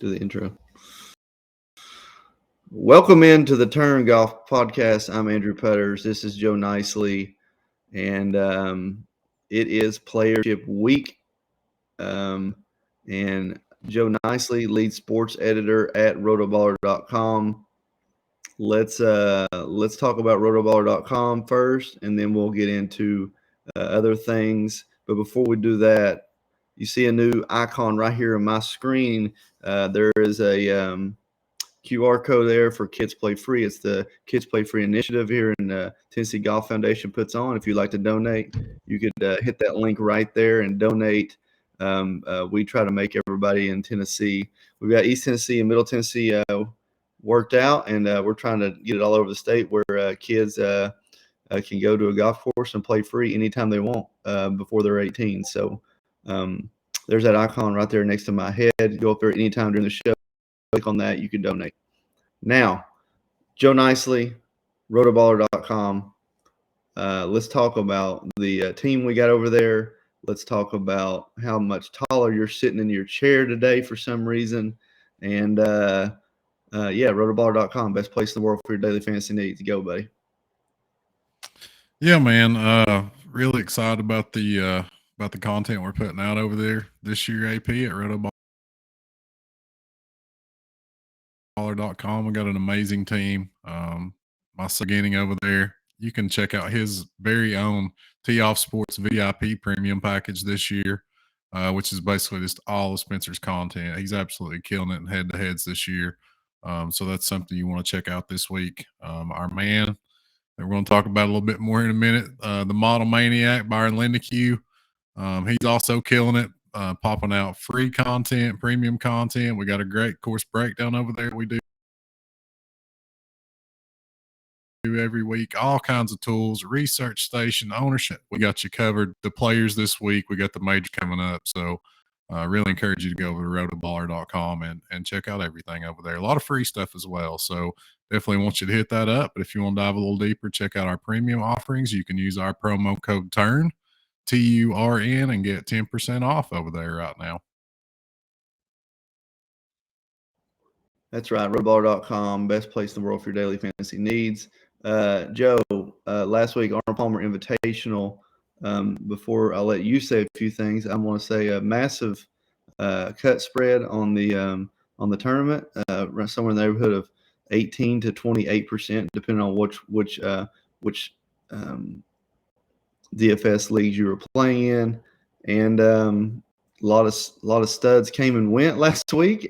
Do the intro. Welcome into the Turn Golf Podcast. I'm Andrew Putters. This is Joe Nicely, and it is Playership Week. And Joe Nicely, lead sports editor at Rotoballer.com. Let's talk about Rotoballer.com first, and then we'll get into other things. But before we do that, you see a new icon right here on my screen. There is a QR code there for Kids Play Free. It's the Kids Play Free initiative here in Tennessee Golf Foundation puts on. If you'd like to donate, you could hit that link right there and donate. We try to make everybody in Tennessee. We've got East Tennessee and Middle Tennessee worked out, and we're trying to get it all over the state where kids can go to a golf course and play free anytime they want before they're 18. So there's that icon right there next to my head. Go up there anytime during the show. Click on that. You can donate. Now, Joe Nicely, Rotoballer.com. Let's talk about the team we got over there. Let's talk about how much taller you're sitting in your chair today for some reason. And, Rotoballer.com, best place in the world for your daily fantasy needs. Go, buddy. Yeah, man. Really excited about the content we're putting out over there this year, AP, at Rotoballer.com. We got an amazing team. My son beginning over there. You can check out his very own Tee Off Sports VIP premium package this year, which is basically just all of Spencer's content. He's absolutely killing it in head-to-heads this year. So that's something you want to check out this week. Our man that we're going to talk about a little bit more in a minute, the Model Maniac, Byron Lindeque. He's also killing it, popping out free content, premium content. We got a great course breakdown over there we do every week, all kinds of tools, research station, ownership. We got you covered. The players this week, we got the major coming up. So really encourage you to go over to rotoballer.com and check out everything over there. A lot of free stuff as well. So definitely want you to hit that up. But if you want to dive a little deeper, check out our premium offerings. You can use our promo code TURN, TURN, and get 10% off over there right now. That's right, Rotoballer.com, best place in the world for your daily fantasy needs. Joe, last week, Arnold Palmer Invitational. Before I let you say a few things, I want to say a massive cut spread on the tournament, somewhere in the neighborhood of 18 to 28%, depending on which DFS leagues you were playing in, and a lot of studs came and went last week,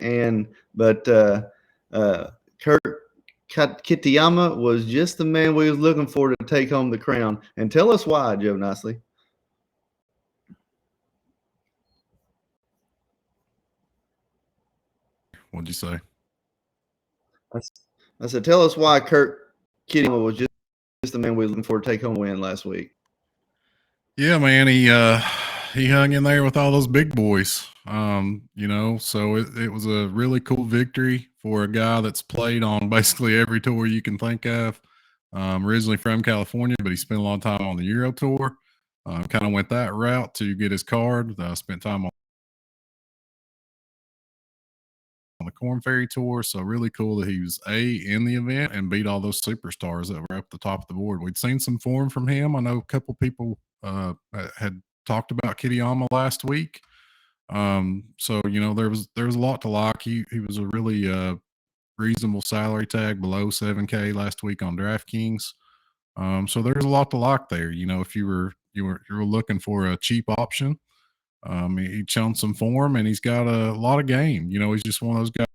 but Kurt Kitayama was just the man we was looking for to take home the crown. And tell us why, Joe Nicely. What'd you say? I said, tell us why Kurt Kitayama was just the man we were looking for to take home the win last week. Yeah, man, he hung in there with all those big boys. So it was a really cool victory for a guy that's played on basically every tour you can think of. Originally from California, but he spent a lot of time on the Euro Tour. Kind of went that route to get his card. Spent time on the Corn Ferry Tour. So really cool that he was in the event and beat all those superstars that were up the top of the board. We'd seen some form from him. I know a couple people had talked about Kitayama last week. So there was a lot to like. He was a really reasonable salary tag, below 7K last week on DraftKings. So there's a lot to like there. If you were looking for a cheap option, he shown some form and he's got a lot of game. He's just one of those guys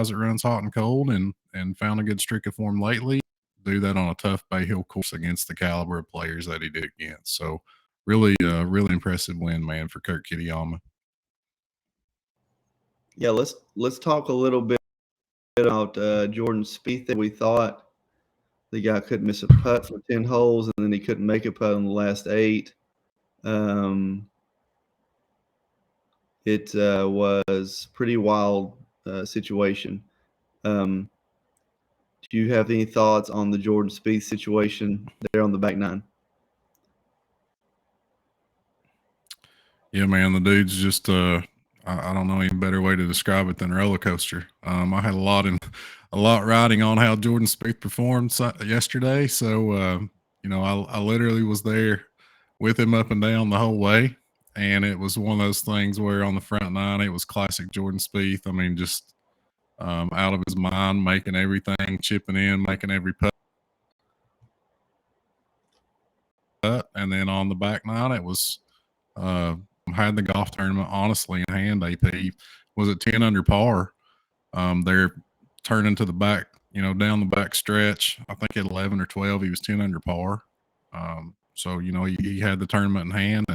that runs hot and cold and found a good streak of form lately. Do that on a tough Bay Hill course against the caliber of players that he did against. So really impressive win, man, for Kurt Kitayama. Yeah, let's talk a little bit about Jordan Spieth. We thought the guy couldn't miss a putt for 10 holes, and then he couldn't make a putt on the last 8. It was pretty wild situation. Do you have any thoughts on the Jordan Spieth situation there on the back nine? Yeah, man, the dude's just I don't know any better way to describe it than roller coaster. I had a lot riding on how Jordan Spieth performed yesterday. So I literally was there with him up and down the whole way, and it was one of those things where on the front nine it was classic Jordan Spieth. I mean, just out of his mind, making everything, chipping in, making every putt. And then on the back nine, it was had the golf tournament honestly in hand. AP was at 10 under par. They're turning to the back, down the back stretch. I think at 11 or 12, he was 10 under par. So he had the tournament in hand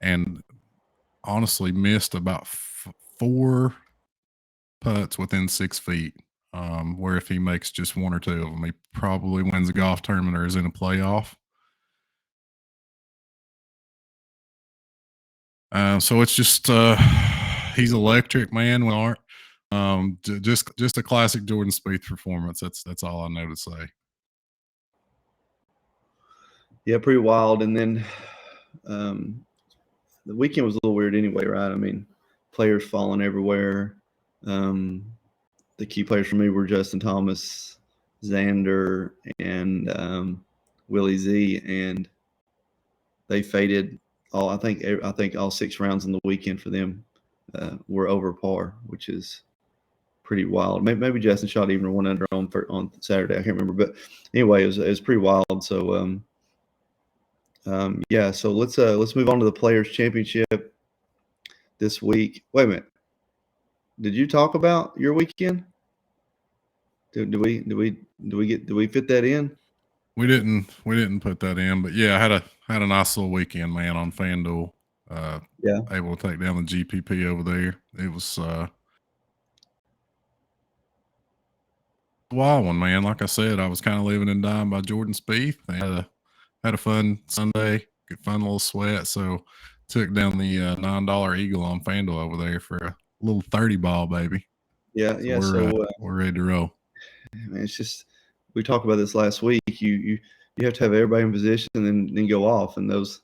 and honestly missed about 4 putts within 6 feet. Where if he makes just 1 or 2 of them, he probably wins a golf tournament or is in a playoff. So it's just he's electric, man. We aren't just a classic Jordan Spieth performance. That's all I know to say. Yeah, pretty wild. And then the weekend was a little weird anyway, right? I mean, players falling everywhere. The key players for me were Justin Thomas, Xander, and Willie Z, and they faded all. I think all 6 rounds in the weekend for them were over par, which is pretty wild. Maybe Justin shot even 1 under on Saturday. I can't remember, but anyway, it was pretty wild. So yeah. So let's move on to the Players Championship this week. Wait a minute. Did you talk about your weekend? Did we fit that in? We didn't put that in, but yeah, I had a nice little weekend, man, on FanDuel. Yeah. Able to take down the GPP over there. It was a wild one, man. Like I said, I was kind of living and dying by Jordan Spieth. Had a fun Sunday, fun little sweat. So took down the $9 Eagle on FanDuel over there for a little 30 ball, baby. Yeah. So Yeah. we're ready to roll. Man, it's just we talked about this last week. You have to have everybody in position and then go off. And those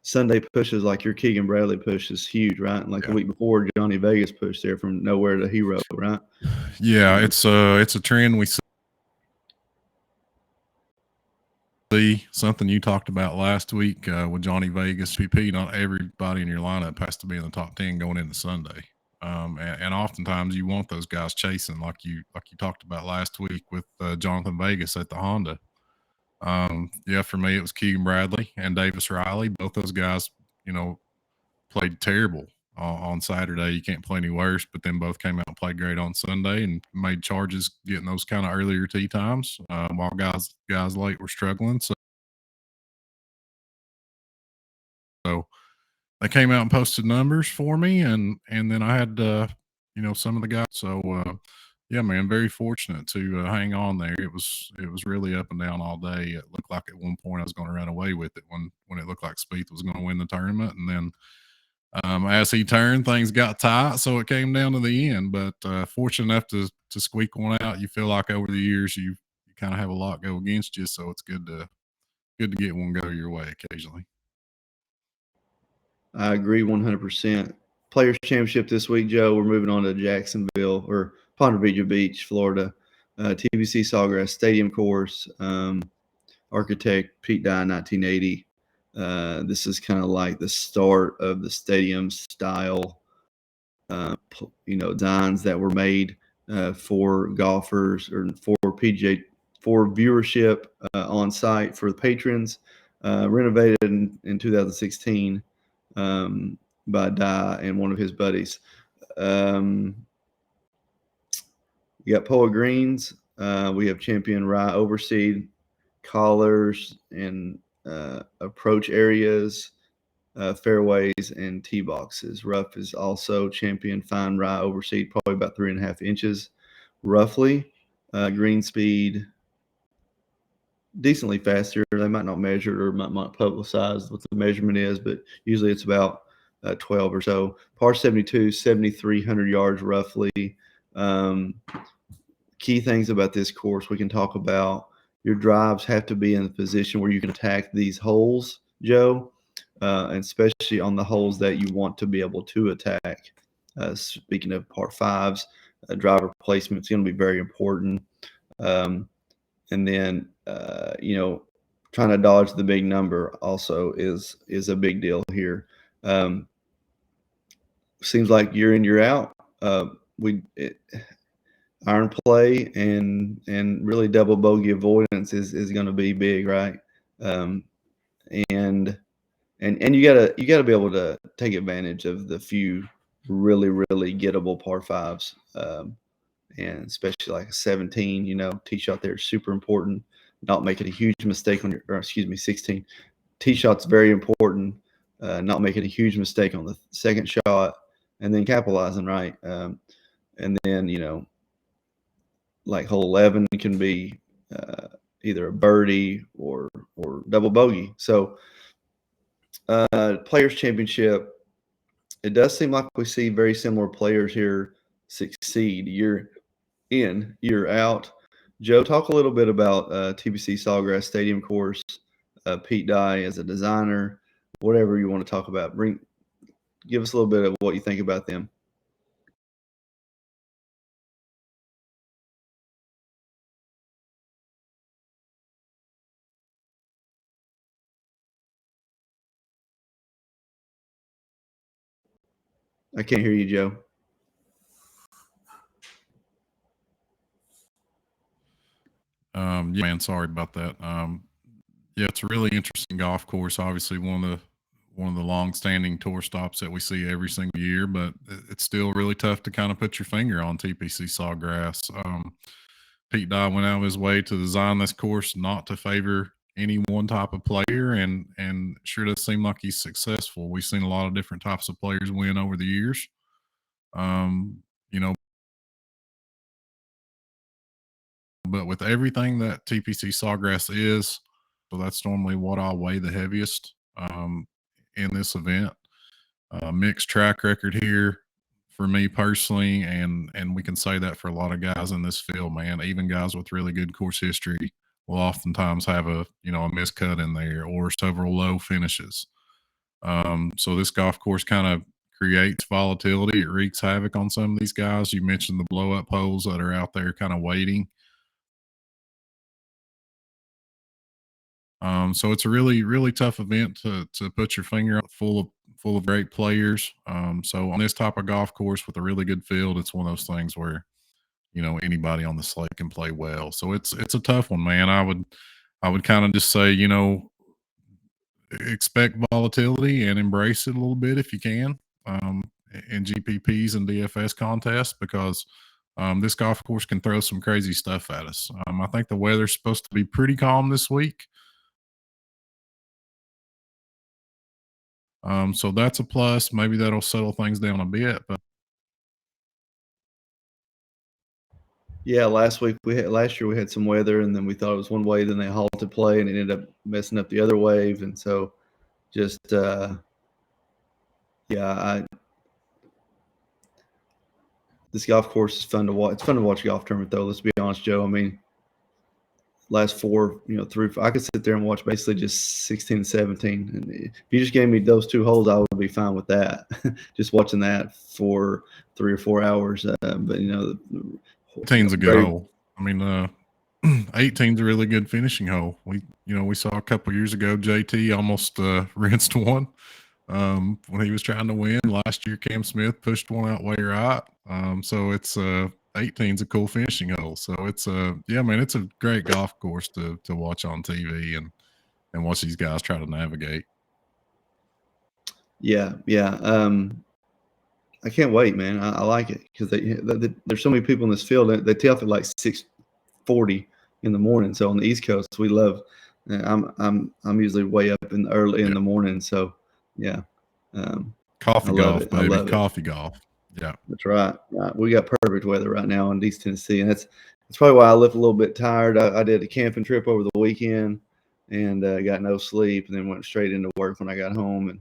Sunday pushes, like your Keegan Bradley push, is huge, right? And like the week before, Johnny Vegas pushed there from nowhere to hero, right? Yeah, it's a trend we see. Something you talked about last week with Johnny Vegas PP. Not everybody in your lineup has to be in the top 10 going into Sunday. And oftentimes you want those guys chasing, like you talked about last week with Jonathan Vegas at the Honda. Yeah, for me it was Keegan Bradley and Davis Riley. Both those guys, played terrible on Saturday. You can't play any worse. But then both came out and played great on Sunday and made charges getting those kind of earlier tee times while guys late were struggling. So they came out and posted numbers for me, and then I had some of the guys. So yeah, man, very fortunate to hang on there. It was really up and down all day. It looked like at one point I was going to run away with it when it looked like Spieth was going to win the tournament, and then as he turned, things got tight, so it came down to the end. But fortunate enough to squeak one out. You feel like over the years you kind of have a lot go against you, so it's good to get one go your way occasionally. I agree 100%. Players Championship this week, Joe. We're moving on to Jacksonville or Ponte Vedra Beach, Florida. TBC Sawgrass Stadium course. Architect Pete Dye, 1980. This is kind of like the start of the stadium style, designs that were made for golfers or for PGA for viewership on site for the patrons. Renovated in 2016 by Dye and one of his buddies. We got Poa Greens. We have Champion Rye Overseed, collars and approach areas, fairways, and tee boxes. Rough is also Champion Fine Rye Overseed, probably about 3.5 inches, roughly. Green speed, decently faster. They might not measure it or might not publicize what the measurement is, but usually it's about 12 or so. Par 72, 7,300 yards roughly. Key things about this course we can talk about. Your drives have to be in a position where you can attack these holes, Joe, and especially on the holes that you want to be able to attack. Speaking of par fives, driver placement is going to be very important. And then, trying to dodge the big number also is a big deal here. Seems like year in, year out, iron play and really double bogey avoidance is going to be big, right? And you gotta be able to take advantage of the few really gettable par fives, and especially like a 17, tee shot there is super important. Not making a huge mistake on your, or excuse me, 16. Tee shot's very important. Not making a huge mistake on the second shot, and then capitalizing right. And then like hole 11 can be either a birdie or double bogey. So Players Championship, it does seem like we see very similar players here succeed year in, year out. Joe, talk a little bit about TPC Sawgrass Stadium course, Pete Dye as a designer, whatever you want to talk about. Give us a little bit of what you think about them. I can't hear you, Joe. Yeah, man, sorry about that. Yeah, it's a really interesting golf course. Obviously, one of the long-standing tour stops that we see every single year, but it's still really tough to kind of put your finger on TPC Sawgrass. Pete Dye went out of his way to design this course not to favor any one type of player, and sure does seem like he's successful. We've seen a lot of different types of players win over the years. You know, but with everything that TPC Sawgrass is, so that's normally what I'll weigh the heaviest in this event. Mixed track record here for me personally, and we can say that for a lot of guys in this field, man. Even guys with really good course history will oftentimes have a a miscut in there or several low finishes. So this golf course kind of creates volatility. It wreaks havoc on some of these guys. You mentioned the blow up holes that are out there kind of waiting. So it's a really tough event to put your finger on, full of great players. So on this type of golf course with a really good field, it's one of those things where anybody on the slate can play well. So it's a tough one, man. I would kind of just say expect volatility and embrace it a little bit if you can, in GPPs and DFS contests, because this golf course can throw some crazy stuff at us. I think the weather's supposed to be pretty calm this week. So that's a plus. Maybe that'll settle things down a bit. But Yeah, last year we had some weather, and then we thought it was one way, then they halted play, and it ended up messing up the other wave, and so just yeah, this golf course is fun to watch. It's fun to watch a golf tournament, though. Let's be honest, Joe. I mean, last four, I could sit there and watch basically just 16 and 17. And if you just gave me those two holes, I would be fine with that. Just watching that for 3 or 4 hours. But 18's a good very, hole. I mean, 18's a really good finishing hole. We saw a couple years ago JT almost rinsed one when he was trying to win. Last year, Cam Smith pushed one out way right. So it's 18's a cool finishing hole. So it's yeah, man, it's a great golf course to watch on TV and watch these guys try to navigate. yeah. I can't wait, man. I like it because there's so many people in this field. They tee off at like 6:40 in the morning. So on the East Coast, we love. I'm usually way up early in the morning. So yeah, Coffee I love golf, it. I baby. love it. Coffee golf. Yeah. That's right. Right. We got perfect weather right now in East Tennessee, and that's probably why I left a little bit tired. I did a camping trip over the weekend and got no sleep, and then went straight into work when I got home, and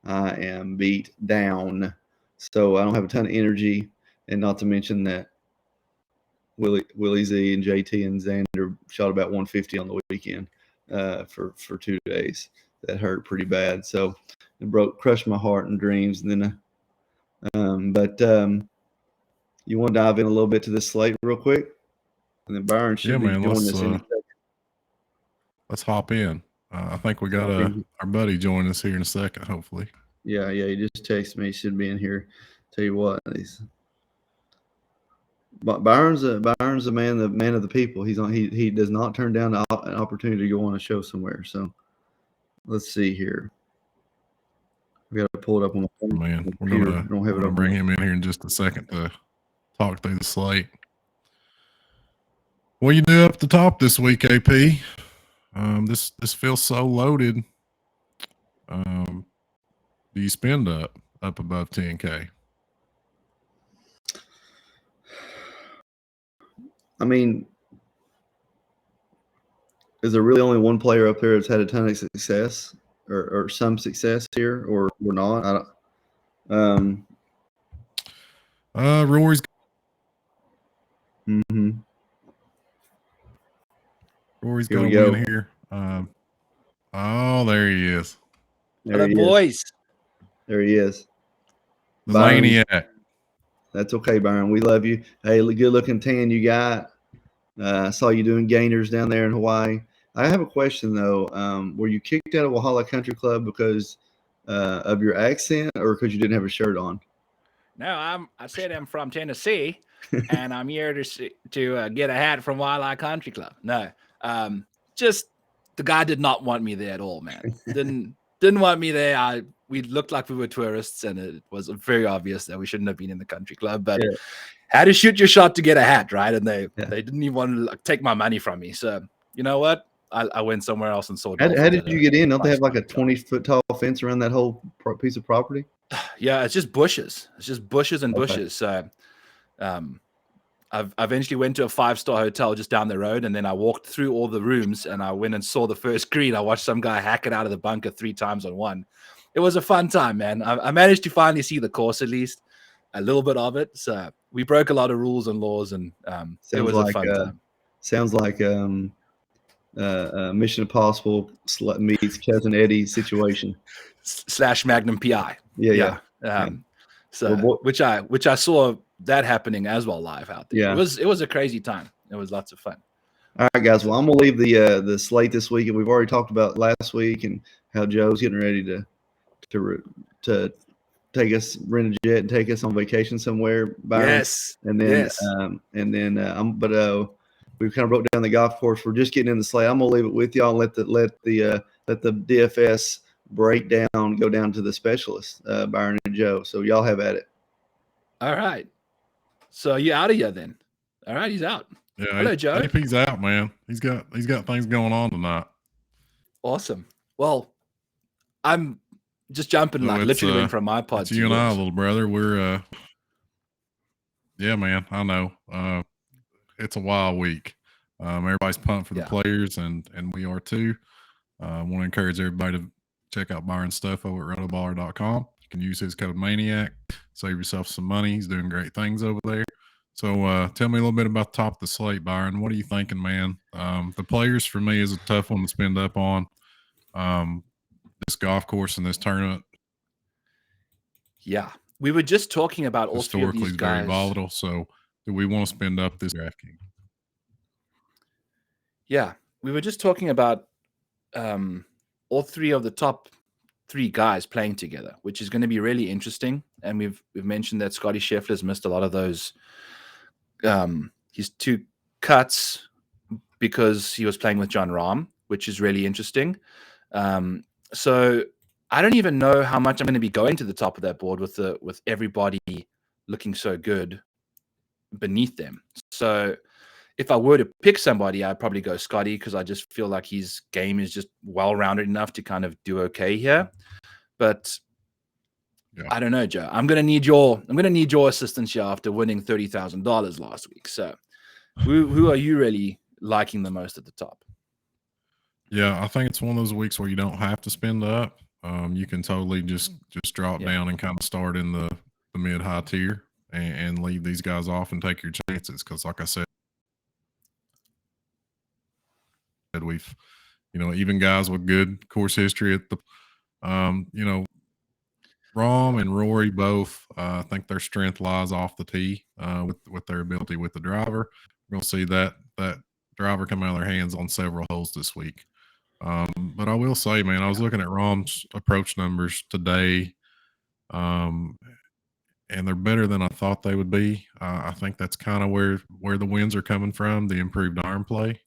I am beat down. So I don't have a ton of energy, and not to mention that Willie Z and JT and Xander shot about 150 on the weekend for 2 days. That hurt pretty bad. So it crushed my heart and dreams. And then But you want to dive in a little bit to this slate real quick, and then Byron should be joining us in a second. Let's hop in. I think we got our buddy join us here in a second, hopefully. Yeah. He just texted me. He should be in here. Tell you what, Byron's the man of the people. He does not turn down an opportunity to go on a show somewhere. So let's see here. We got to pull it up on the phone. Man, we're gonna bring him in here in just a second to talk through the slate. What you do up the top this week, AP? This feels so loaded. Do you spend up above 10K? I mean, is there really only one player up there that's had a ton of success or some success here or not? I don't. Rory's. Mm-hmm. Rory's got to win here. Oh, there he is. Hello, boys. There he is. The maniac. That's okay, Byron. We love you. Hey, good looking tan you got. I saw you doing gainers down there in Hawaii. I have a question though. Were you kicked out of Walhalla Country Club because of your accent, or because you didn't have a shirt on? No, I said I'm from Tennessee, and I'm here to get a hat from Walhalla Country Club. No, just the guy did not want me there at all, man. Didn't want me there. We looked like we were tourists, and it was very obvious that we shouldn't have been in the country club. But had to shoot your shot to get a hat, right? And they didn't even want to take my money from me. So you know what? I went somewhere else and saw. How did you get in? Don't they have like a 20-foot tall fence around that whole piece of property? Yeah, it's just bushes. It's just bushes and bushes. So, I eventually went to a 5-star hotel just down the road, and then I walked through all the rooms, and I went and saw the first green. I watched some guy hack it out of the bunker 3 times on one. It was a fun time, man. I managed to finally see the course, at least a little bit of it. So we broke a lot of rules and laws, and it was a fun time. Sounds like Mission Impossible meets Cousin Eddie situation / Magnum PI. Yeah. So which I saw that happening as well live out there. Yeah. It was a crazy time. It was lots of fun. All right, guys. Well, I'm gonna leave the slate this week, and we've already talked about last week and how Joe's getting ready to take us, rent a jet and take us on vacation somewhere. Yes. And then we kind of broke down the golf course. We're just getting in the slate. I'm gonna leave it with y'all. And let the DFS breakdown go down to the specialists, Byron and Joe. So y'all have at it. All right. So you out of here then? All right, he's out. Yeah. Hello, Joe. AP's out, man. He's got things going on tonight. Awesome. Well, I'm just jumping literally went from my pod. It's you and I, little brother. We're yeah, man. I know. It's a wild week. Everybody's pumped for the players, and we are too. I want to encourage everybody to check out Byron's stuff over at Rotoballer.com. You can use his code Maniac, save yourself some money. He's doing great things over there. So tell me a little bit about the top of the slate, Byron. What are you thinking, man? The players for me is a tough one to spend up on. This golf course and this tournament. Yeah. We were just talking about all three of these guys. Very volatile. So do we want to spend up this DraftKings? Yeah. We were just talking about all 3 of the top 3 guys playing together, which is going to be really interesting. And we've mentioned that Scotty Scheffler's missed a lot of those his 2 cuts because he was playing with Jon Rahm, which is really interesting. So I don't even know how much I'm going to be going to the top of that board with everybody looking so good beneath them. So if I were to pick somebody, I'd probably go Scotty because I just feel like his game is just well-rounded enough to kind of do okay here. But I don't know, Joe. I'm gonna need your assistance here after winning $30,000 last week. So who are you really liking the most at the top? Yeah, I think it's one of those weeks where you don't have to spend up. You can totally just drop down and kind of start in the mid-high tier and leave these guys off and take your chances. Because like I said, we've, even guys with good course history at the, Rom and Rory both, I think their strength lies off the tee with their ability with the driver. We're gonna see that driver come out of their hands on several holes this week. But I will say, man, I was looking at Rom's approach numbers today, and they're better than I thought they would be. I think that's kind of where the wins are coming from, the improved iron play.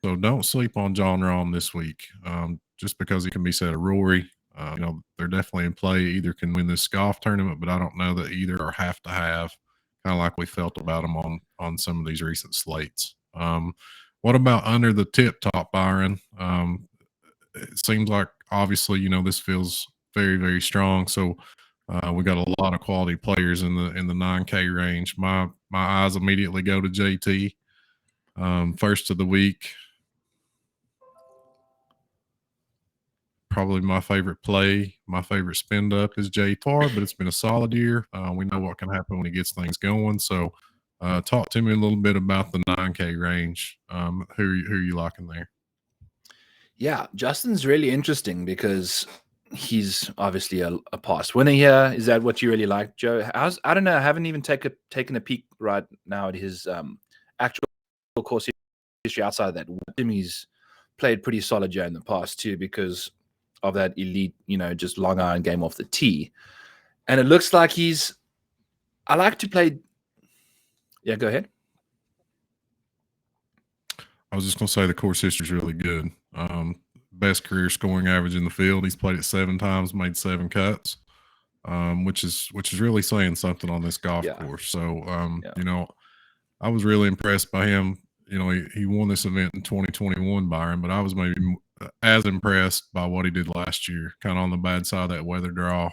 So don't sleep on John Rahm this week. Just because he can be said a Rory, they're definitely in play. Either can win this golf tournament, but I don't know that either are have to have. Kind of like we felt about them on some of these recent slates. What about under the tip top, Byron? It seems like obviously this feels very very strong. So we got a lot of quality players in the 9K range. My eyes immediately go to JT. First of the week. Probably my favorite play, my favorite spend up is JTR, but it's been a solid year. We know what can happen when he gets things going. So, talk to me a little bit about the 9K range. Who are you liking there? Yeah, Justin's really interesting because he's obviously a past winner here. Is that what you really like, Joe? I don't know. I haven't even taken a peek right now at his actual course history outside of that. He's played pretty solid Joe in the past too because of that elite, just long iron game off the tee. And it looks like I like to play. Yeah, go ahead. I was just going to say the course history is really good. Best career scoring average in the field. He's played it 7 times, made 7 cuts, which is really saying something on this golf course. So, I was really impressed by him. He won this event in 2021, Byron, but I was maybe as impressed by what he did last year, kind of on the bad side of that weather draw.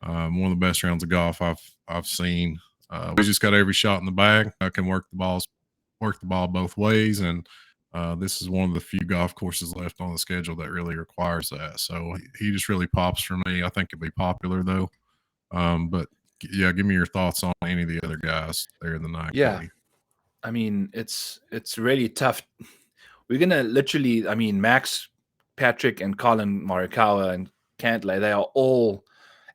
One of the best rounds of golf I've seen. We just got every shot in the bag. I can work the ball both ways, and this is one of the few golf courses left on the schedule that really requires that. So he just really pops for me. I think it'd be popular though. But yeah, give me your thoughts on any of the other guys there in the 9K. Yeah, I mean it's really tough. We're gonna literally, Max, Patrick, and Colin Morikawa and Cantlay, they are all,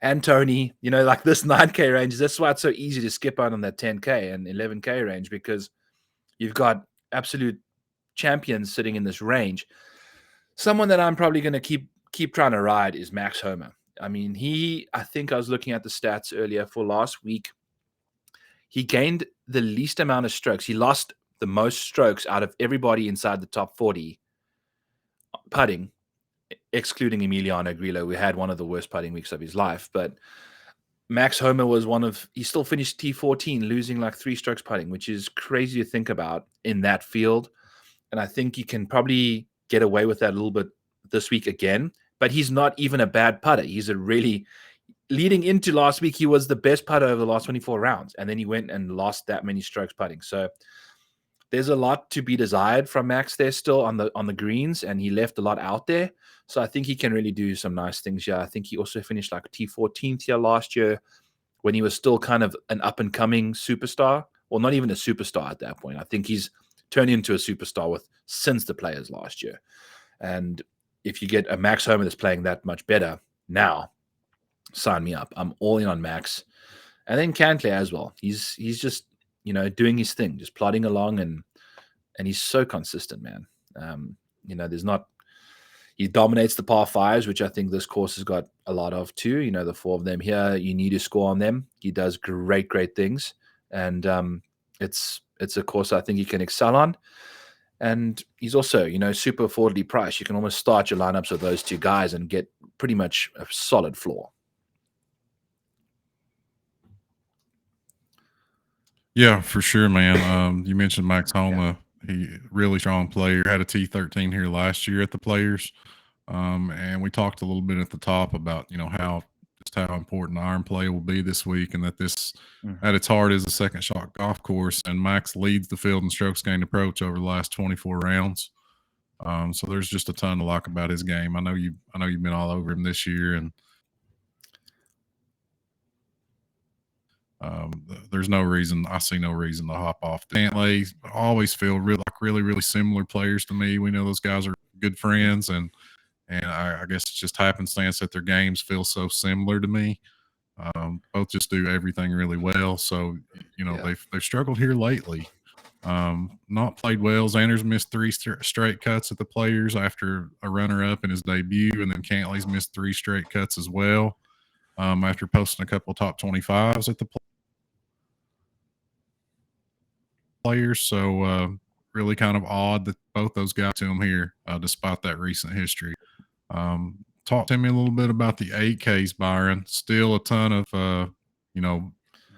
and Tony, like this 9K range. That's why it's so easy to skip out on that 10K and 11K range because you've got absolute champions sitting in this range. Someone that I'm probably going to keep trying to ride is Max Homa. I think I was looking at the stats earlier for last week. He gained the least amount of strokes. He lost the most strokes out of everybody inside the top 40 putting, excluding Emiliano Grillo, who had one of the worst putting weeks of his life. But Max Homa was he still finished T14, losing like 3 strokes putting, which is crazy to think about in that field. And I think he can probably get away with that a little bit this week again. But he's not even a bad putter. He's leading into last week, he was the best putter over the last 24 rounds. And then he went and lost that many strokes putting. So there's a lot to be desired from Max there still on the greens, and he left a lot out there. So I think he can really do some nice things here. I think he also finished like T14th here last year when he was still kind of an up-and-coming superstar. Well, not even a superstar at that point. I think he's turned into a superstar since the Players last year. And if you get a Max Homa that's playing that much better now, sign me up. I'm all in on Max. And then Cantlay as well. He's just, doing his thing, just plodding along, and he's so consistent, man. He dominates the par 5s, which I think this course has got a lot of too. The 4 of them here, you need to score on them. He does great things. And it's a course I think he can excel on. And he's also, super affordably priced. You can almost start your lineups with those 2 guys and get pretty much a solid floor. Yeah, for sure, man. You mentioned Max Homa. He really strong player. Had a T13 here last year at the Players. And we talked a little bit at the top about, how important iron play will be this week, and that this at its heart is a second shot golf course, and Max leads the field in strokes gained approach over the last 24 rounds. So there's just a ton to like about his game. I know you've been all over him this year, and There's no reason. I see no reason to hop off. Cantlay always feel really similar players to me. We know those guys are good friends, and I guess it's just happenstance that their games feel so similar to me. Both just do everything really well. So they've struggled here lately. Not played well. Xander's missed 3 straight cuts at the Players after a runner-up in his debut, and then Cantlay's missed 3 straight cuts as well after posting a couple top 25s at the Players. So really kind of odd that both those guys to him here, despite that recent history. Talk to me a little bit about the 8Ks, Byron. Still a ton of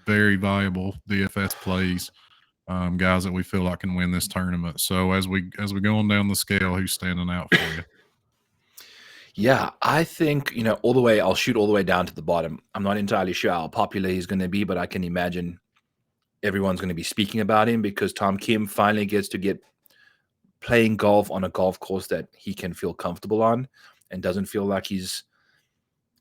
very viable DFS plays. Guys that we feel like can win this tournament. So as we go on down the scale, who's standing out for you? Yeah, I think, I'll shoot all the way down to the bottom. I'm not entirely sure how popular he's going to be, but I can imagine everyone's going to be speaking about him because Tom Kim finally gets to get playing golf on a golf course that he can feel comfortable on and doesn't feel like he's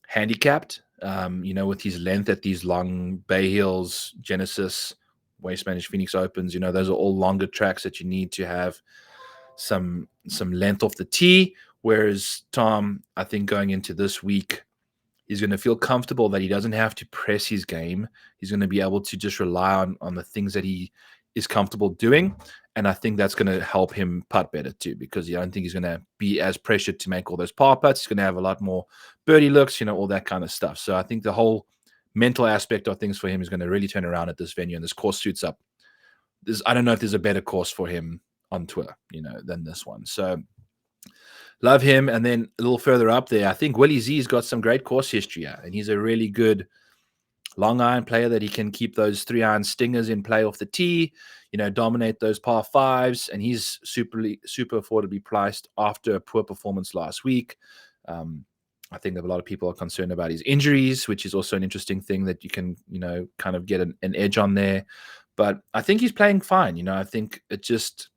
handicapped, with his length at these long Bay Hills, Genesis, Waste Managed Phoenix Opens. Those are all longer tracks that you need to have some length off the tee. Whereas Tom, I think going into this week, he's going to feel comfortable that he doesn't have to press his game. He's going to be able to just rely on the things that he is comfortable doing. And I think that's going to help him putt better too, because I don't think he's going to be as pressured to make all those par putts. He's going to have a lot more birdie looks, all that kind of stuff. So I think the whole mental aspect of things for him is going to really turn around at this venue, and this course suits up. I don't know if there's a better course for him on tour, than this one. So love him. And then a little further up there, I think Willie Z's got some great course history, and he's a really good long iron player that he can keep those 3-iron stingers in play off the tee, dominate those par 5s, and he's super affordably priced after a poor performance last week. I think that a lot of people are concerned about his injuries, which is also an interesting thing that you can, kind of get an edge on there. But I think he's playing fine. I think it just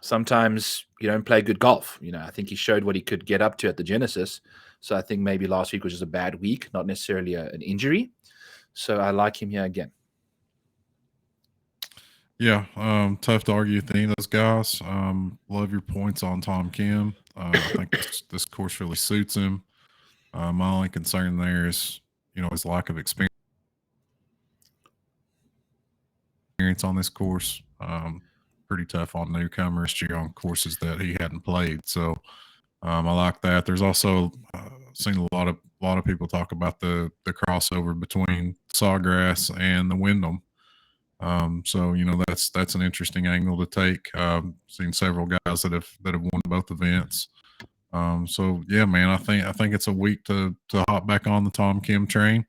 sometimes you don't play good golf. I think he showed what he could get up to at the Genesis. So I think maybe last week was just a bad week, not necessarily an injury. So I like him here again. Yeah, tough to argue with any of those guys. Love your points on Tom Kim. I think this course really suits him. My only concern there is, his lack of experience on this course. Pretty tough on newcomers on courses that he hadn't played. So I like that. There's also seen a lot of people talk about the crossover between Sawgrass and the Wyndham. So that's an interesting angle to take. Seen several guys that have won both events. So yeah, man, I think it's a week to hop back on the Tom Kim train.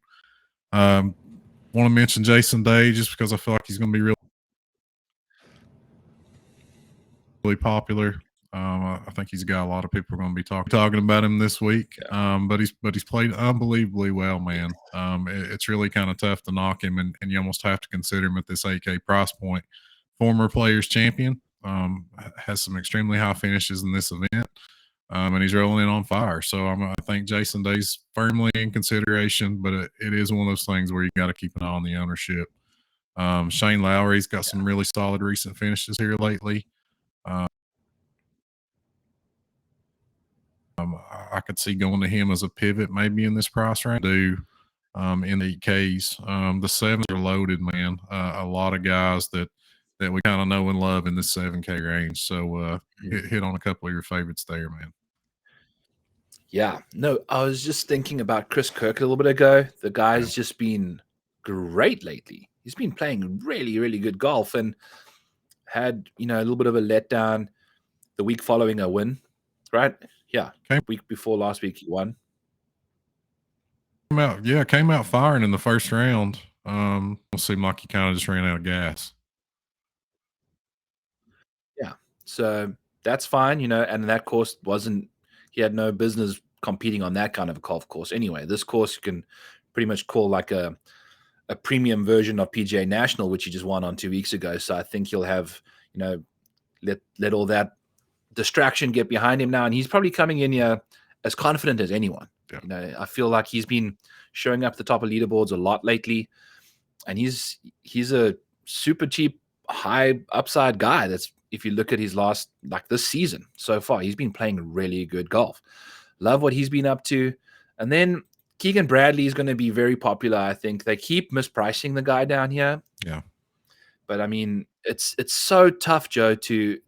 Want to mention Jason Day just because I feel like he's going to be really popular. I think he's got a lot of people are going to be talking about him this week. But he's played unbelievably well, man. It's really kind of tough to knock him, and you almost have to consider him at this 8K price point. Former Players Champion, has some extremely high finishes in this event, and he's rolling in on fire. So I think Jason Day's firmly in consideration, but it is one of those things where you got to keep an eye on the ownership. Shane Lowry's got some really solid recent finishes here lately. I could see going to him as a pivot maybe in this price range. In the 8Ks, the 7s are loaded, man. A lot of guys that we kind of know and love in this 7K range. So hit on a couple of your favorites there, man. Yeah, no, I was just thinking about Chris Kirk a little bit ago. The guy's just been great lately. He's been playing really, really good golf and had, a little bit of a letdown the week following a win, right? Yeah, week before last week he won. Came out firing in the first round. It seemed like he kind of just ran out of gas. Yeah, so that's fine, and that course he had no business competing on that kind of a golf course anyway. This course you can pretty much call like a premium version of PGA National, which he just won on 2 weeks ago. So I think he'll have, let all that distraction get behind him now, and he's probably coming in here as confident as anyone. Yeah. I feel like he's been showing up at the top of leaderboards a lot lately. and he's a super cheap, high upside guy. That's if you look at his last this season so far, he's been playing really good golf. Love what he's been up to. And then Keegan Bradley is going to be very popular. I think they keep mispricing the guy down here. Yeah. But I mean, it's so tough, Joe, to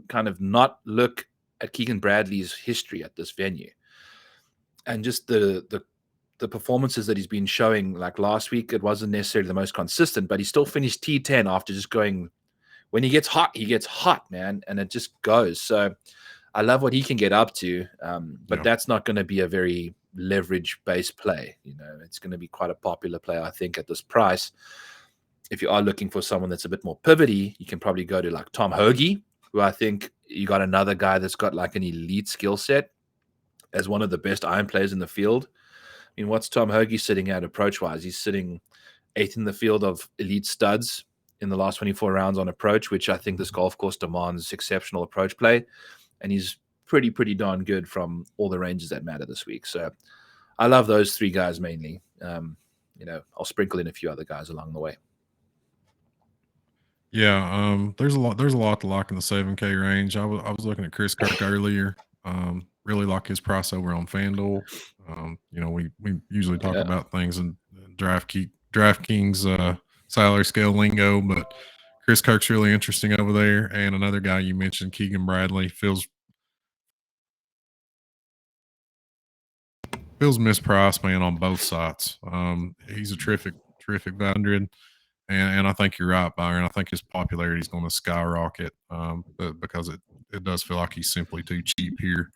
kind of not look at Keegan Bradley's history at this venue, and just the performances that he's been showing. Like last week, it wasn't necessarily the most consistent, but he still finished T10 after just going. When he gets hot, man, and it just goes. So I love what he can get up to, but that's not going to be a very leverage-based play. It's going to be quite a popular play, I think, at this price. If you are looking for someone that's a bit more pivoty, you can probably go to like Tom Hoagie, who I think you got another guy that's got like an elite skill set as one of the best iron players in the field. I mean, what's Tom Hoagie sitting at approach-wise? He's sitting 8th in the field of elite studs in the last 24 rounds on approach, which I think this golf course demands exceptional approach play. And he's pretty darn good from all the ranges that matter this week. So I love those 3 guys mainly. I'll sprinkle in a few other guys along the way. Yeah, there's a lot to like in the 7K range. I was looking at Chris Kirk earlier. Really like his price over on FanDuel. We usually talk about things in DraftKings salary scale lingo, but Chris Kirk's really interesting over there. And another guy you mentioned, Keegan Bradley, feels mispriced, man, on both sides. He's a terrific 100. And I think you're right, Byron. I think his popularity is going to skyrocket because it does feel like he's simply too cheap here.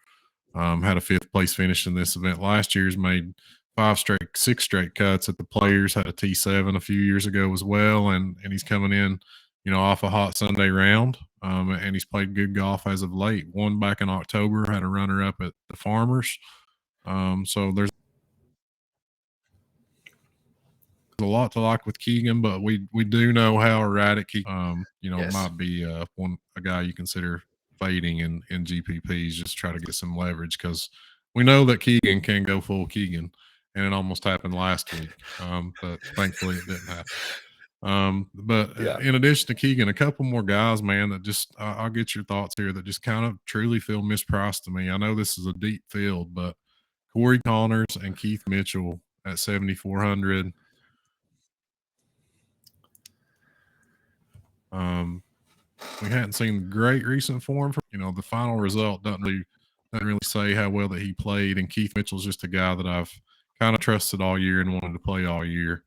Had a 5th place finish in this event last year. He's made 6 straight cuts at the Players. Had a T7 a few years ago as well, and he's coming in, off a hot Sunday round. And he's played good golf as of late. Won back in October. Had a runner up at the Farmers. So there's a lot to like with Keegan, but we do know how erratic he might be a guy you consider fading in GPPs. Just try to get some leverage, because we know that Keegan can go full Keegan, and it almost happened last week, but thankfully it didn't happen. In addition to Keegan, a couple more guys, man, that just I'll get your thoughts here, that just kind of truly feel mispriced to me. I know this is a deep field, but Corey Connors and Keith Mitchell at 7,400. We hadn't seen great recent form from, the final result doesn't really say how well that he played. And Keith Mitchell's just a guy that I've kind of trusted all year and wanted to play all year.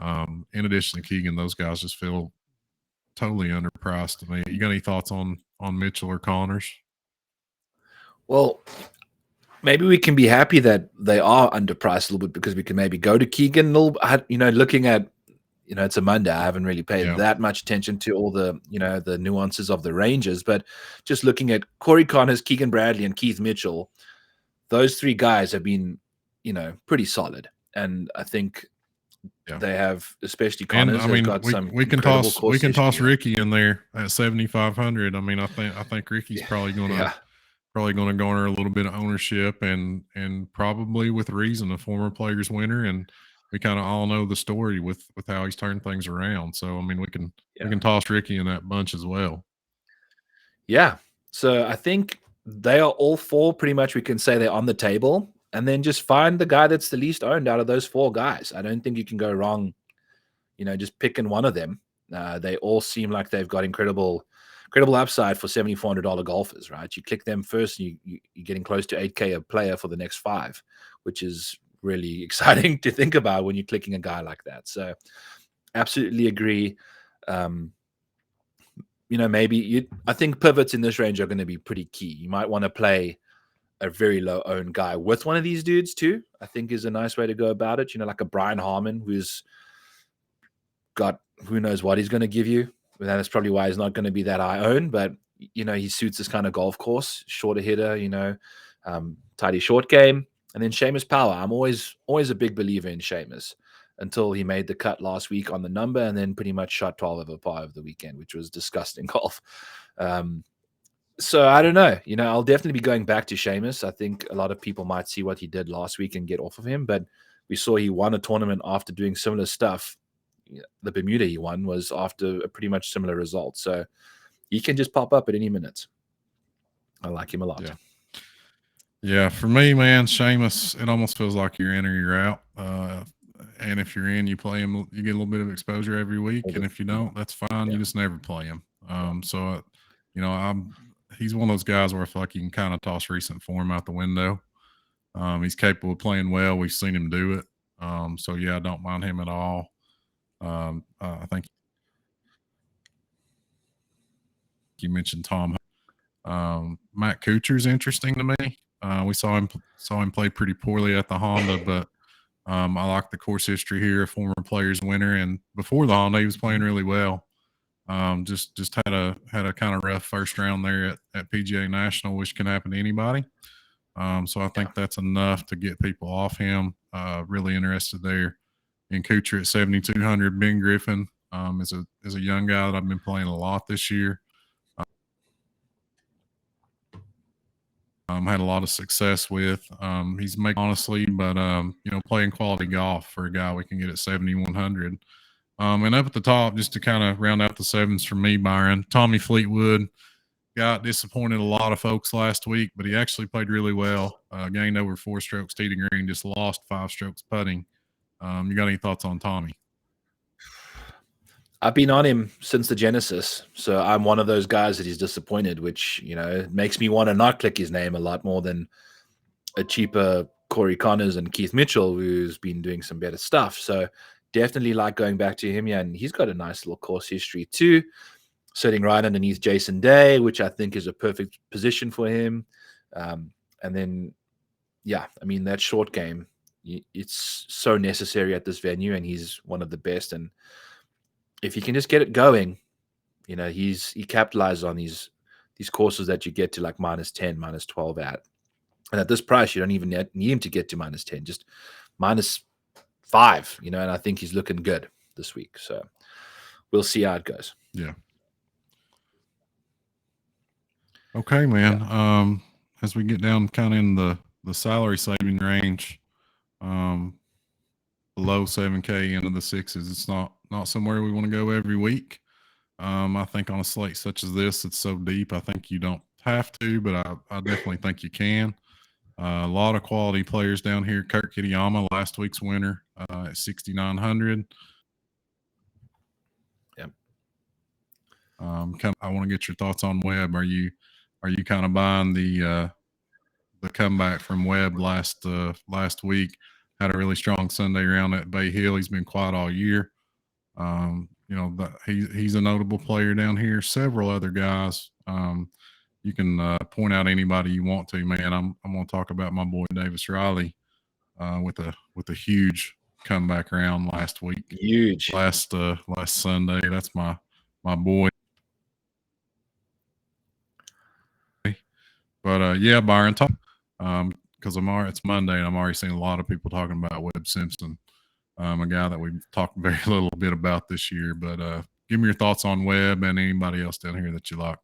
In addition to Keegan, those guys just feel totally underpriced to me. You got any thoughts on Mitchell or Connors? Well, maybe we can be happy that they are underpriced a little bit, because we can maybe go to Keegan a little, looking at, it's a Monday. I haven't really paid that much attention to all the, the nuances of the ranges, but just looking at Corey Connors, Keegan Bradley, and Keith Mitchell, those 3 guys have been, pretty solid. And I think they have, especially Connors, we can toss Ricky in there at 7,500. I mean, I think Ricky's probably going to garner a little bit of ownership, and probably with reason, a former Players winner, and we kind of all know the story with how he's turned things around. So I mean, we can toss Ricky in that bunch as well. Yeah. So I think they are all 4 pretty much. We can say they're on the table, and then just find the guy that's the least owned out of those 4 guys. I don't think you can go wrong, just picking one of them. They all seem like they've got incredible upside for $7,400 golfers, right? You click them first, and you're getting close to 8K a player for the next 5, which is really exciting to think about when you're clicking a guy like that. So absolutely agree. I think pivots in this range are going to be pretty key. You might want to play a very low owned guy with one of these dudes too, I think is a nice way to go about it. Like a Brian Harmon, who's got who knows what he's going to give you. That is probably why he's not going to be that high owned, but he suits this kind of golf course, shorter hitter, tidy short game. And then Seamus Power. I'm always a big believer in Seamus, until he made the cut last week on the number, and then pretty much shot 12 over par over the weekend, which was disgusting golf. So I don't know. I'll definitely be going back to Seamus. I think a lot of people might see what he did last week and get off of him, but we saw he won a tournament after doing similar stuff, the Bermuda he won was after a pretty much similar result. So he can just pop up at any minute. I like him a lot. Yeah, for me, man, Seamus, it almost feels like you're in or you're out. And if you're in, you play him, you get a little bit of exposure every week. And if you don't, that's fine. You just never play him. So, he's one of those guys where I feel like you can kind of toss recent form out the window. He's capable of playing well. We've seen him do it. So yeah, I don't mind him at all. I think you mentioned Tom. Matt Kuchar's interesting to me. We saw him play pretty poorly at the Honda, but I like the course history here. A former players winner, and before the Honda, he was playing really well. Just had a kind of rough first round there at PGA National, which can happen to anybody. So I think that's enough to get people off him. Really interested there in Kuchar at 7,200. Ben Griffin is a young guy that I've been playing a lot this year. Had a lot of success with. He's making honestly, but playing quality golf for a guy we can get at 7,100. And up at the top, just to kind of round out the sevens for me, Byron, Tommy Fleetwood got disappointed a lot of folks last week, but he actually played really well. Gained over 4 strokes tee to green, just lost 5 strokes putting. You got any thoughts on Tommy? I've been on him since the Genesis, so I'm one of those guys that he's disappointed, which makes me want to not click his name a lot more than a cheaper Corey Connors and Keith Mitchell, who's been doing some better stuff. So definitely like going back to him, and he's got a nice little course history too, sitting right underneath Jason Day, which I think is a perfect position for him. And then, that short game, it's so necessary at this venue, and he's one of the best. And if you can just get it going, he capitalizes on these courses that you get to like -10, -12 at. And at this price, you don't even need him to get to -10, just -5, and I think he's looking good this week. So we'll see how it goes. Yeah. Okay, man. Yeah. As we get down kind of in the salary saving range, below 7K into the 6s, it's not somewhere we want to go every week. I think on a slate such as this, it's so deep. I think you don't have to, but I definitely think you can. A lot of quality players down here. Kurt Kitayama, last week's winner, at 6,900. Yep. I want to get your thoughts on Webb. Are you kind of buying the comeback from Webb last week? Had a really strong Sunday round at Bay Hill. He's been quiet all year. He's a notable player down here. Several other guys. You can point out anybody you want to, man. I'm going to talk about my boy Davis Riley with a huge comeback round last week. Huge. Last Sunday. That's my boy. But yeah, Byron, talk because it's Monday and I'm already seeing a lot of people talking about Webb Simpson, a guy that we've talked very little bit about this year. But give me your thoughts on Webb and anybody else down here that you like.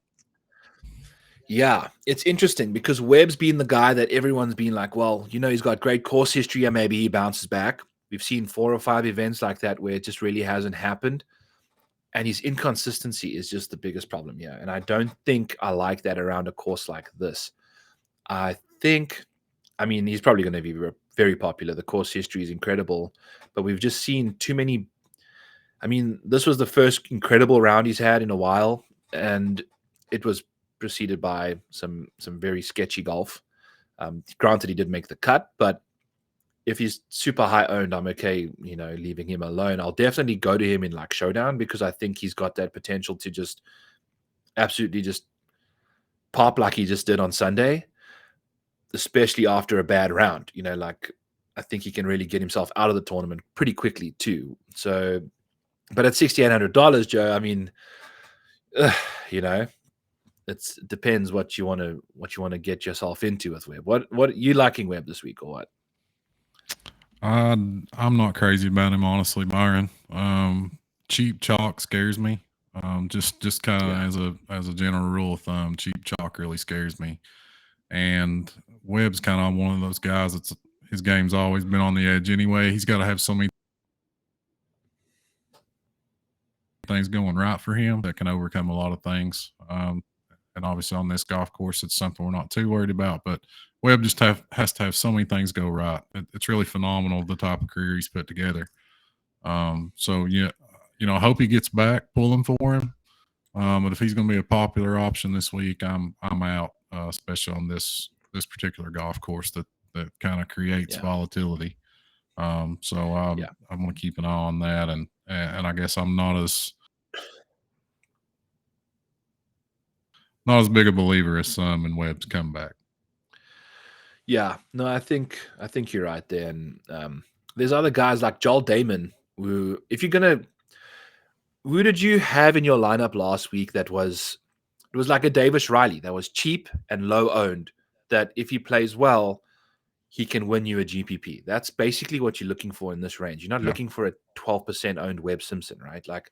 Yeah, it's interesting because Webb's been the guy that everyone's been like, well, he's got great course history and maybe he bounces back. We've seen 4 or 5 events like that where it just really hasn't happened. And his inconsistency is just the biggest problem here. And I don't think I like that around a course like this. I think, he's probably going to be very popular. The course history is incredible, but we've just seen too many. This was the first incredible round he's had in a while, and it was preceded by some very sketchy golf. Granted, he did make the cut, but if he's super high owned, I'm okay, leaving him alone. I'll definitely go to him in like Showdown because I think he's got that potential to just absolutely just pop like he just did on Sunday, especially after a bad round. I think he can really get himself out of the tournament pretty quickly too. So, but at $6,800, Joe, it depends what you want to get yourself into with Webb. What are you liking Webb this week or what? I'm not crazy about him, honestly, Byron. Cheap chalk scares me. Just kind of as a general rule of thumb, cheap chalk really scares me. And Webb's kind of one of those guys that's his game's always been on the edge anyway. He's got to have so many. things going right for him that can overcome a lot of things. And obviously on this golf course, it's something we're not too worried about. But Webb just has to have so many things go right. It's really phenomenal the type of career he's put together. So yeah, I hope he gets back pulling for him. But if he's going to be a popular option this week, I'm out, especially on this particular golf course that kind of creates volatility. So I'm going to keep an eye on that, and I guess I'm not as big a believer as some in Webb's comeback. Yeah, no, I think you're right there. And there's other guys like Joel Damon, who, if you're gonna, who did you have in your lineup last week that was, it was like a Davis Riley that was cheap and low owned, that if he plays well, he can win you a GPP. That's basically what you're looking for in this range. You're not looking for a 12% owned Webb Simpson, right? Like,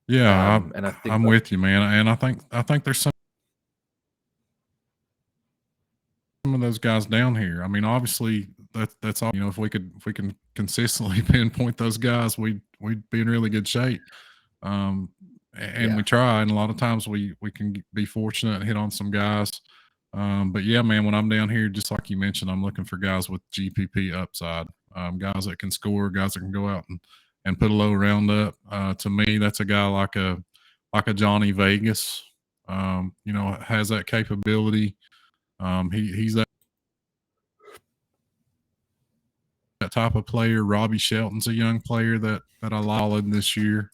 and I think I'm with you, man. And I think there's some of those guys down here. I mean, obviously that's all. If we can consistently pinpoint those guys, we'd be in really good shape. And we try, and a lot of times we can be fortunate and hit on some guys. But yeah, man, when I'm down here, just like you mentioned, I'm looking for guys with GPP upside, guys that can score, guys that can go out and put a low round up. To me, that's a guy like a Johnny Vegas. Has that capability. He's that type of player. Robbie Shelton's a young player that I like this year.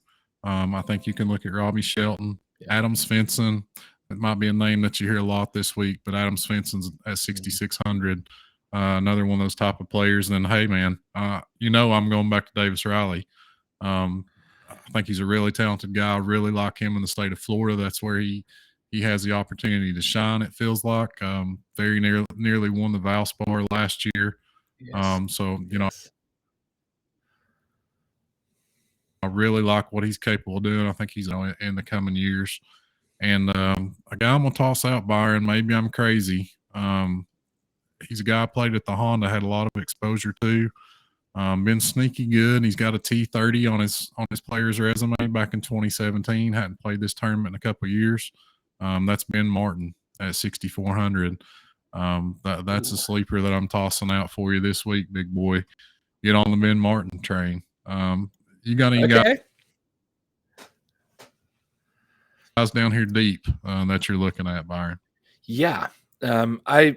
I think you can look at Robbie Shelton, Adam Svensson. It might be a name that you hear a lot this week, but Adam Svensson's at 6,600. Another one of those type of players. And then, hey, man, I'm going back to Davis Riley. I think he's a really talented guy. I really like him in the state of Florida. That's where he has the opportunity to shine, it feels like. Very nearly won the Valspar last year. Yes. I really like what he's capable of doing. I think he's in the coming years. And a guy I'm going to toss out, Byron, maybe I'm crazy. He's a guy I played at the Honda, had a lot of exposure to. Been sneaky good. He's got a T30 on his player's resume back in 2017. Hadn't played this tournament in a couple of years. That's Ben Martin at 6,400. That's a sleeper that I'm tossing out for you this week, big boy. Get on the Ben Martin train. You got any guys down here deep that you're looking at, Byron? Yeah. I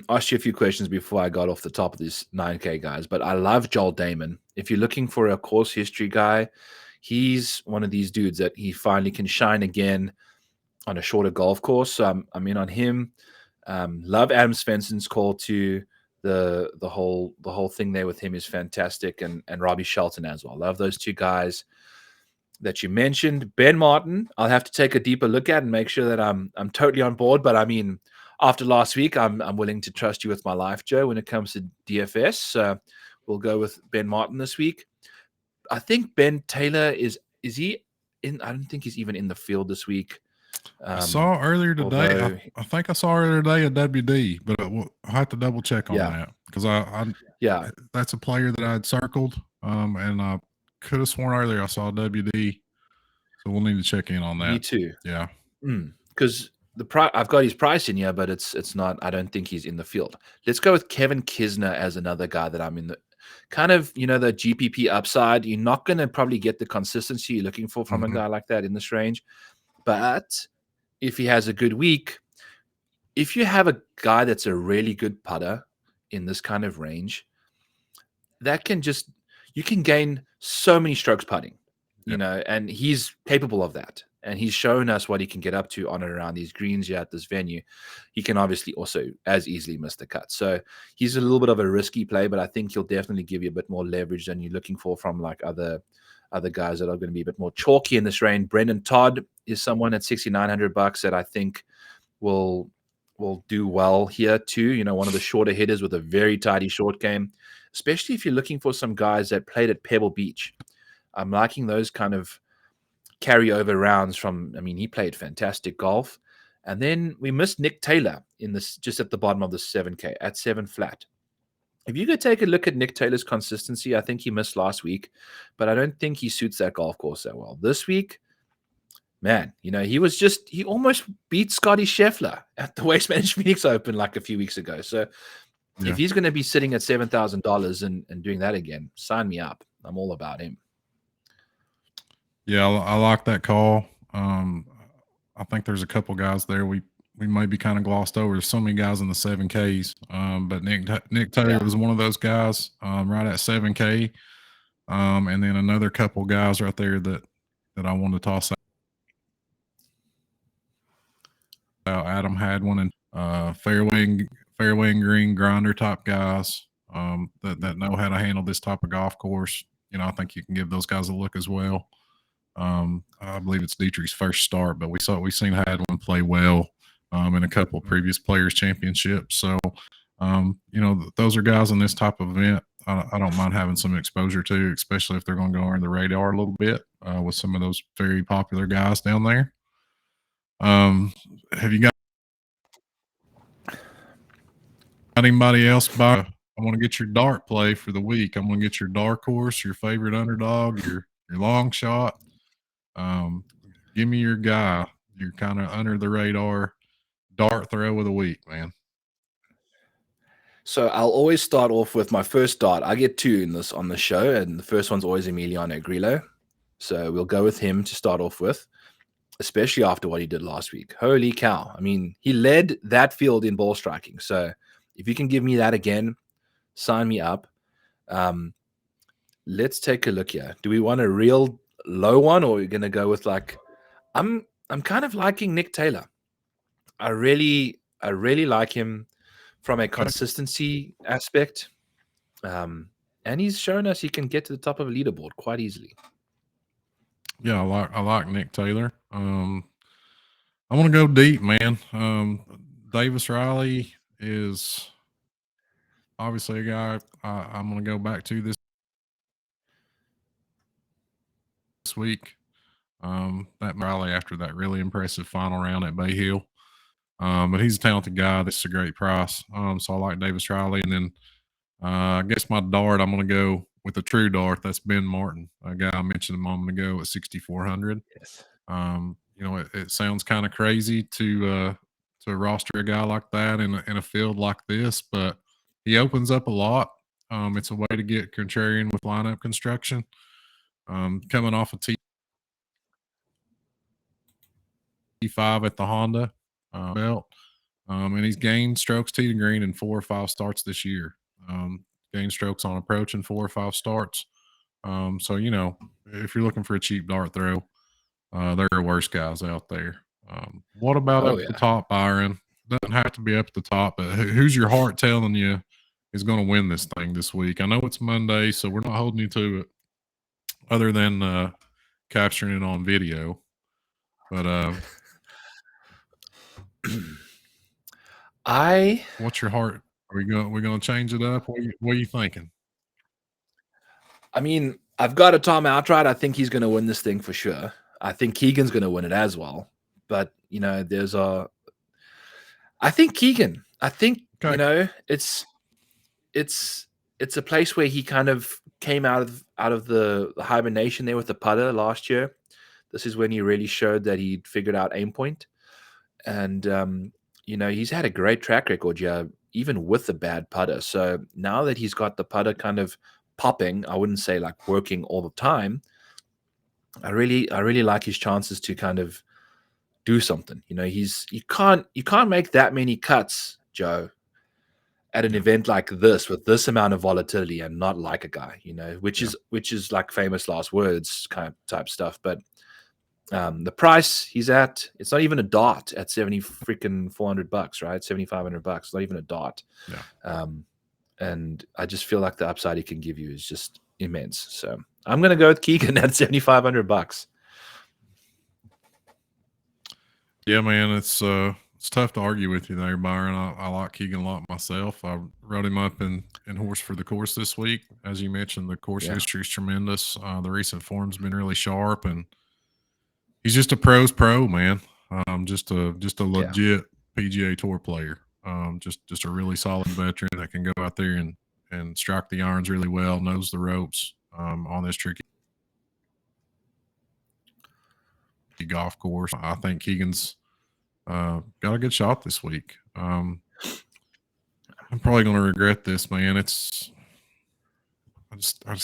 asked you a few questions before I got off the top of these 9K guys, but I love Joel Damon. If you're looking for a course history guy, he's one of these dudes that he finally can shine again on a shorter golf course. So I'm in on him. Love Adam Svensson's call to the whole thing there with him is fantastic, and Robbie Shelton as well. Love those two guys that you mentioned. Ben Martin, I'll have to take a deeper look at and make sure that I'm totally on board. But I mean, after last week, I'm willing to trust you with my life, Joe, when it comes to DFS. So we'll go with Ben Martin this week. I think Ben Taylor is he in? I don't think he's even in the field this week. I saw earlier today. I think I saw earlier today a WD, but I'll have to double check on that because that's a player that I had circled, and I could have sworn earlier I saw WD. So we'll need to check in on that. Me too. Yeah, because I've got his price in here, but it's not. I don't think he's in the field. Let's go with Kevin Kisner as another guy that I'm in the kind of the GPP upside. You're not going to probably get the consistency you're looking for from a guy like that in this range, but if he has a good week, if you have a guy that's a really good putter in this kind of range, you can gain so many strokes putting, and he's capable of that. And he's shown us what he can get up to on and around these greens here at this venue. He can obviously also as easily miss the cut. So he's a little bit of a risky play, but I think he'll definitely give you a bit more leverage than you're looking for from like other guys that are going to be a bit more chalky in this range. Brendan Todd is someone at $6,900 that I think will do well here too. One of the shorter hitters with a very tidy short game, especially if you're looking for some guys that played at Pebble Beach. I'm liking those kind of carryover rounds from, he played fantastic golf. And then we missed Nick Taylor in this, just at the bottom of the 7K at 7 flat. If you could take a look at Nick Taylor's consistency, I think he missed last week, but I don't think he suits that golf course that well. This week, man, he almost beat Scotty Scheffler at the Waste Management Phoenix Open like a few weeks ago. So if he's going to be sitting at $7,000 and doing that again, sign me up. I'm all about him. Yeah, I like that call. I think there's a couple guys there we maybe kind of glossed over. There's so many guys in the 7Ks, but Nick Taylor was one of those guys right at 7K, and then another couple guys right there that I wanted to toss out. Adam had one, and fairway and green grinder type guys that know how to handle this type of golf course. I think you can give those guys a look as well. I believe it's Dietrich's first start, but we seen Hadwin play well in a couple of previous Players Championships. So, those are guys in this type of event I don't mind having some exposure to, especially if they're going to go under the radar a little bit with some of those very popular guys down there. Have you got anybody else I want to get your dart play for the week. I'm going to get your dark horse, your favorite underdog, your long shot. Give me your guy, your kind of under the radar dart throw of the week, man. So I'll always start off with my first dart. I get two on the show, and the first one's always Emiliano Grillo. So we'll go with him to start off with, especially after what he did last week. Holy cow. I mean, he led that field in ball striking. So if you can give me that again, sign me up. Let's take a look here. Do we want a real low one, or are we going to go with I'm kind of liking Nick Taylor. I really like him from a consistency aspect. And he's shown us he can get to the top of a leaderboard quite easily. Yeah, I like Nick Taylor. I want to go deep, man. Davis Riley is obviously a guy I'm going to go back to this week. That Riley after that really impressive final round at Bay Hill. But he's a talented guy. That's a great price. So I like Davis Riley. And then I guess my dart, I'm going to go with a true dart. That's Ben Martin, a guy I mentioned a moment ago at 6,400. Yes. It sounds kind of crazy to roster a guy like that in a field like this, but he opens up a lot. It's a way to get contrarian with lineup construction. Coming off a T5 at the Honda belt, and he's gained strokes tee to green in 4 or 5 starts this year. Gained strokes on approach in 4 or 5 starts. So if you're looking for a cheap dart throw, there are worse guys out there. What about up the top, Byron? Doesn't have to be up at the top, but who's your heart telling you is going to win this thing this week? I know it's Monday, so we're not holding you to it other than capturing it on video. But what's your heart? Are we going to change it up? What are you thinking? I mean, I've got a Tom outright. I think he's going to win this thing for sure. I think Keegan's going to win it as well. But, I think Keegan. I think, it's a place where he kind of came out of the hibernation there with the putter last year. This is when he really showed that he'd figured out aim point. And, he's had a great track record, even with the bad putter. So now that he's got the putter kind of popping, I wouldn't say like working all the time, I really like his chances to kind of do something. You can't make that many cuts, Joe, at an event like this with this amount of volatility and not like a guy, which is like famous last words kind of type stuff. But the price he's at, it's not even a dart at $400, right? $7,500, not even a dart. Yeah. And I just feel like the upside he can give you is just immense. So I'm going to go with Keegan at $7,500. Yeah, man, it's tough to argue with you there, Byron. I like Keegan a lot myself. I wrote him up in Horse for the Course this week. As you mentioned, the course history is tremendous. The recent form's been really sharp, and he's just a pro's pro, man. Just a legit PGA Tour player. Just a really solid veteran that can go out there and strike the irons really well, knows the ropes on this tricky. golf course. I think Keegan's got a good shot this week. I'm probably going to regret this, man. I just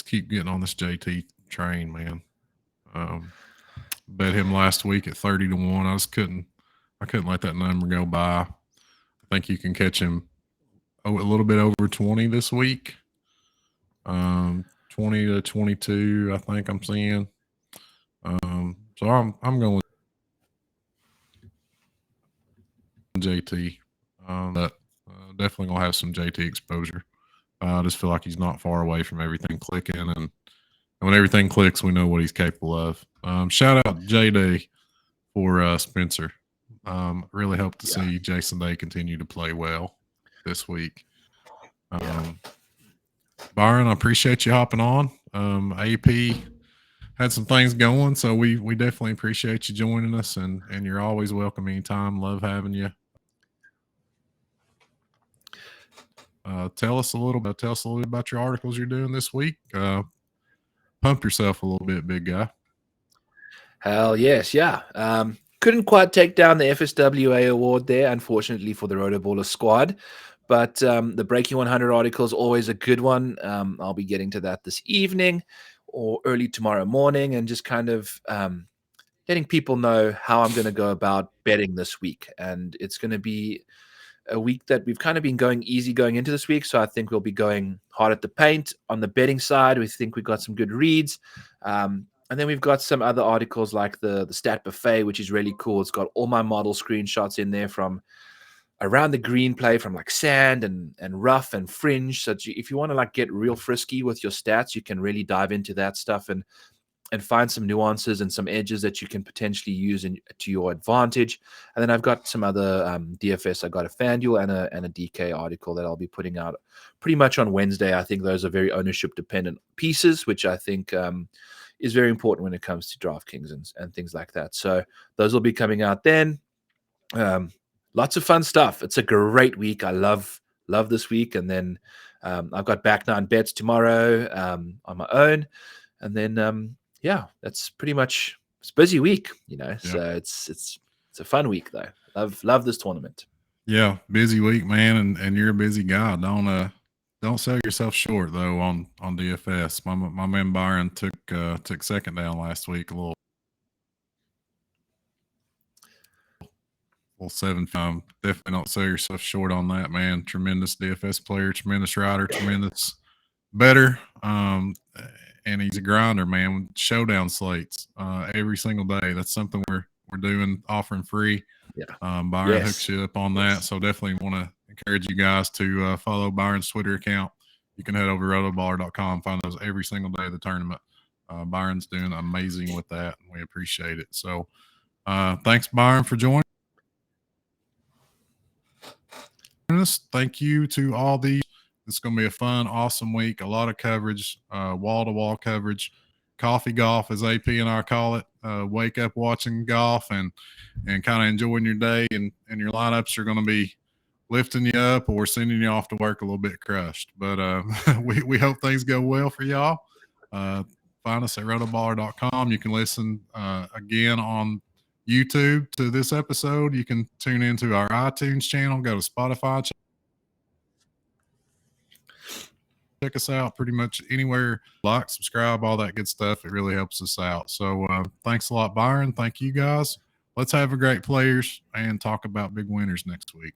keep getting on this JT train, man. Bet him last week at 30-1. I couldn't let that number go by. I think you can catch him a little bit over 20 this week. 20 to 22, I think I'm seeing. So I'm going with JT. But definitely gonna have some JT exposure. I just feel like he's not far away from everything clicking, and when everything clicks, we know what he's capable of. Shout out JD for Spencer. Really hope to see Jason Day continue to play well this week. Byron, I appreciate you hopping on. AP had some things going, so we definitely appreciate you joining us, and you're always welcome anytime. Love having you. Tell us a little bit about your articles you're doing this week. Pump yourself a little bit, big guy. Hell yes, yeah. Couldn't quite take down the FSWA award there, unfortunately, for the Rotoballer squad. But the Breaking 100 article is always a good one. I'll be getting to that this evening or early tomorrow morning, and just kind of letting people know how I'm going to go about betting this week. And it's going to be a week that we've kind of been going easy going into this week. So I think we'll be going hard at the paint on the betting side. We think we've got some good reads. And then we've got some other articles like the Stat Buffet, which is really cool. It's got all my model screenshots in there from around the green play, from like sand and rough and fringe. So if you want to like get real frisky with your stats, you can really dive into that stuff and find some nuances and some edges that you can potentially use to your advantage. And then I've got some other DFS. I got a FanDuel and a DK article that I'll be putting out pretty much on Wednesday. I think those are very ownership dependent pieces, which I think is very important when it comes to DraftKings and things like that. So those will be coming out then. Lots of fun stuff. It's a great week. I love this week. And then I've got back 9 bets tomorrow on my own. And then yeah, that's pretty much, it's a busy week, you know. Yeah. So it's a fun week though. Love this tournament. Yeah, busy week, man, and you're a busy guy. Don't sell yourself short though on DFS. My man Byron took second down last week, a little 7. Definitely don't sell yourself short on that, man. Tremendous DFS player, tremendous rider, tremendous better. And he's a grinder, man, with showdown slates every single day. That's something we're doing, offering free. Yeah. Byron hooks you up on that. So definitely want to encourage you guys to follow Byron's Twitter account. You can head over to rotoballer.com, find those every single day of the tournament. Byron's doing amazing with that, and we appreciate it. So thanks, Byron, for joining us. Thank you to all these. It's going to be a fun, awesome week. A lot of coverage, wall-to-wall coverage, coffee golf, as AP and I call it. Wake up watching golf and kind of enjoying your day. And your lineups are going to be lifting you up or sending you off to work a little bit crushed. But we hope things go well for y'all. Find us at rotoballer.com. You can listen again on YouTube to this episode. You can tune into our iTunes channel, go to Spotify. Check us out pretty much anywhere. Like, subscribe, all that good stuff. It really helps us out. So thanks a lot, Byron. Thank you, guys. Let's have a great players and talk about big winners next week.